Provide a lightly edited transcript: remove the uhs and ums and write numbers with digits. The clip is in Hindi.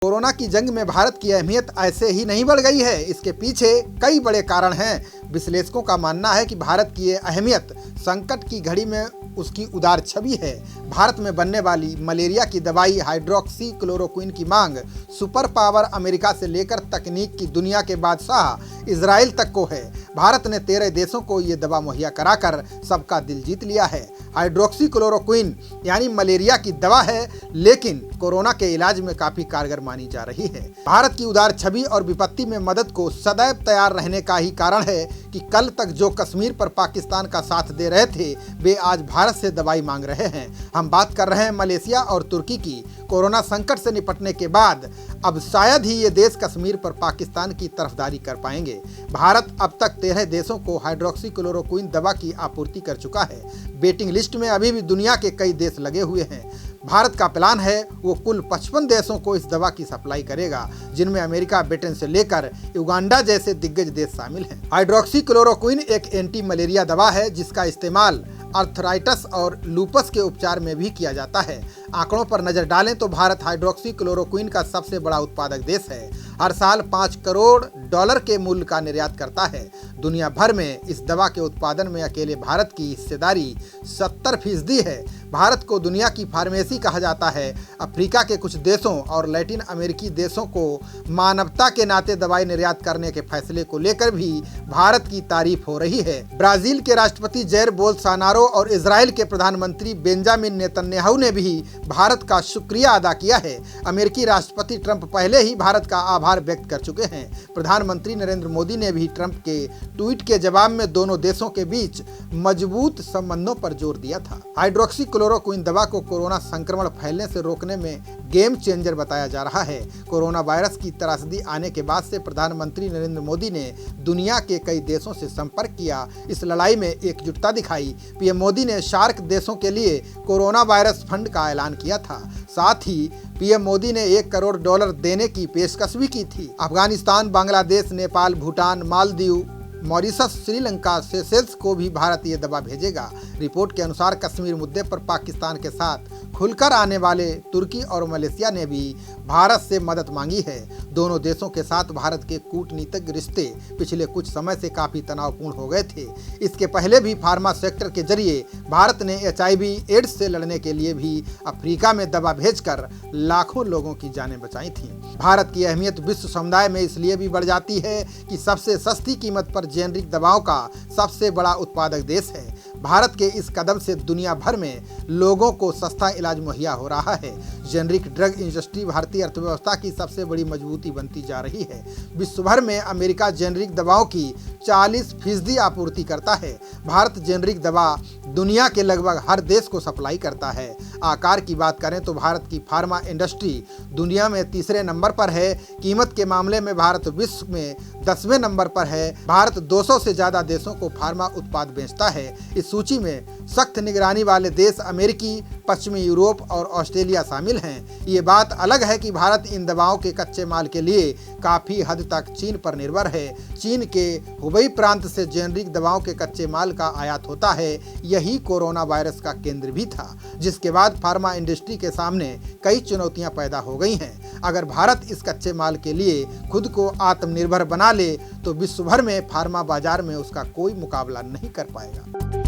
कोरोना की जंग में भारत की अहमियत ऐसे ही नहीं बढ़ गई है। इसके पीछे कई बड़े कारण हैं। विश्लेषकों का मानना है कि भारत की ये अहमियत संकट की घड़ी में उसकी उदार छवि है। भारत में बनने वाली मलेरिया की दवाई हाइड्रोक्सी क्लोरोक्विन की मांग सुपर पावर अमेरिका से लेकर तकनीक की दुनिया के बादशाह इजराइल तक को है। भारत ने 13 देशों को ये दवा मुहैया कराकर सबका दिल जीत लिया है। हाइड्रोक्सी क्लोरोक्विन यानी मलेरिया की दवा है, लेकिन कोरोना के इलाज में काफी कारगर मानी जा रही है। भारत की उदार छवि और विपत्ति में मदद को सदैव तैयार रहने का ही कारण है कि कल तक जो कश्मीर पर पाकिस्तान का साथ दे रहे थे, वे आज भारत से दवाई मांग रहे हैं। हम बात कर रहे हैं मलेशिया और तुर्की की। कोरोना संकट से निपटने के बाद अब शायद ही ये देश कश्मीर पर पाकिस्तान की तरफदारी कर पाएंगे। भारत अब तक 13 देशों को हाइड्रोक्सी क्लोरोक्विन दवा की आपूर्ति कर चुका है। वेटिंग लिस्ट में अभी भी दुनिया के कई देश लगे हुए हैं। भारत का प्लान है वो कुल 55 देशों को इस दवा की सप्लाई करेगा, जिनमें अमेरिका, ब्रिटेन से लेकर युगांडा जैसे दिग्गज देश शामिल हैं। हाइड्रोक्सी क्लोरोक्विन एक एंटी मलेरिया दवा है जिसका इस्तेमाल आर्थराइटिस और लूपस के उपचार में भी किया जाता है। आंकड़ों पर नजर डालें तो भारत हाइड्रोक्सी क्लोरोक्विन का सबसे बड़ा उत्पादक देश है। हर साल $5 करोड़ के मूल्य का निर्यात करता है। दुनिया भर में इस दवा के उत्पादन में अकेले भारत की हिस्सेदारी 70% है। भारत को दुनिया की फार्मेसी कहा जाता है। अफ्रीका के कुछ देशों और लैटिन अमेरिकी देशों को मानवता के नाते दवाई निर्यात करने के फैसले को लेकर भी भारत की तारीफ हो रही है। ब्राजील के राष्ट्रपति जैर बोल्सोनारो और इजराइल के प्रधानमंत्री बेंजामिन नेतन्याहू ने भी भारत का शुक्रिया अदा किया है। अमेरिकी राष्ट्रपति ट्रंप पहले ही भारत का आभार व्यक्त कर चुके हैं। प्रधानमंत्री नरेंद्र मोदी ने भी ट्रंप के ट्वीट के जवाब में दोनों देशों के बीच मजबूत संबंधों पर जोर दिया था। हाइड्रोक्सी क्लोरोक्विन दवा को कोरोना संक्रमण फैलने से रोकने में गेम चेंजर बताया जा रहा है। कोरोना वायरस की त्रासदी आने के बाद से प्रधानमंत्री नरेंद्र मोदी ने दुनिया के कई देशों से संपर्क किया, इस लड़ाई में एकजुटता दिखाई। पीएम मोदी ने सार्क देशों के लिए कोरोना वायरस फंड का ऐलान किया था। साथ ही पीएम मोदी ने $1 करोड़ देने की पेशकश भी की थी। अफगानिस्तान, बांग्लादेश, नेपाल, भूटान, मालदीव, मॉरिशस, श्रीलंका, सेशेल्स को भी भारत ये दवा भेजेगा। रिपोर्ट के अनुसार कश्मीर मुद्दे पर पाकिस्तान के साथ खुलकर आने वाले तुर्की और मलेशिया ने भी भारत से मदद मांगी है। दोनों देशों के साथ भारत के कूटनीतिक रिश्ते पिछले कुछ समय से काफी तनावपूर्ण हो गए थे। इसके पहले भी फार्मा सेक्टर के जरिए भारत ने HIV एड्स से लड़ने के लिए भी अफ्रीका में दवा भेजकर लाखों लोगों की जानें बचाई थीं। भारत की अहमियत विश्व समुदाय में इसलिए भी बढ़ जाती है कि सबसे सस्ती कीमत पर जेनरिक दवाओं का सबसे बड़ा उत्पादक देश है। भारत के इस कदम से दुनिया भर में लोगों को सस्ता इलाज मुहैया हो रहा है। जेनरिक ड्रग इंडस्ट्री भारतीय अर्थव्यवस्था की सबसे बड़ी मजबूती बनती जा रही है। विश्व भर में अमेरिका जेनरिक दवाओं की 40% आपूर्ति करता है। भारत जेनरिक दवा दुनिया के लगभग हर देश को सप्लाई करता है। आकार की बात करें तो भारत की फार्मा इंडस्ट्री दुनिया में तीसरे नंबर पर है। कीमत के मामले में भारत विश्व में 10वें नंबर पर है। भारत 200 से ज्यादा देशों को फार्मा उत्पाद बेचता है। इस सूची में सख्त निगरानी वाले देश अमेरिकी, पश्चिमी यूरोप और ऑस्ट्रेलिया शामिल हैं। ये बात अलग है कि भारत इन दवाओं के कच्चे माल के लिए काफी हद तक चीन पर निर्भर है। चीन के हुबई प्रांत से जेनरिक दवाओं के कच्चे माल का आयात होता है। यही कोरोना वायरस का केंद्र भी था, जिसके बाद फार्मा इंडस्ट्री के सामने कई चुनौतियां पैदा हो गई हैं। अगर भारत इस कच्चे माल के लिए खुद को आत्मनिर्भर बना ले तो विश्व भर में फार्मा बाजार में उसका कोई मुकाबला नहीं कर पाएगा।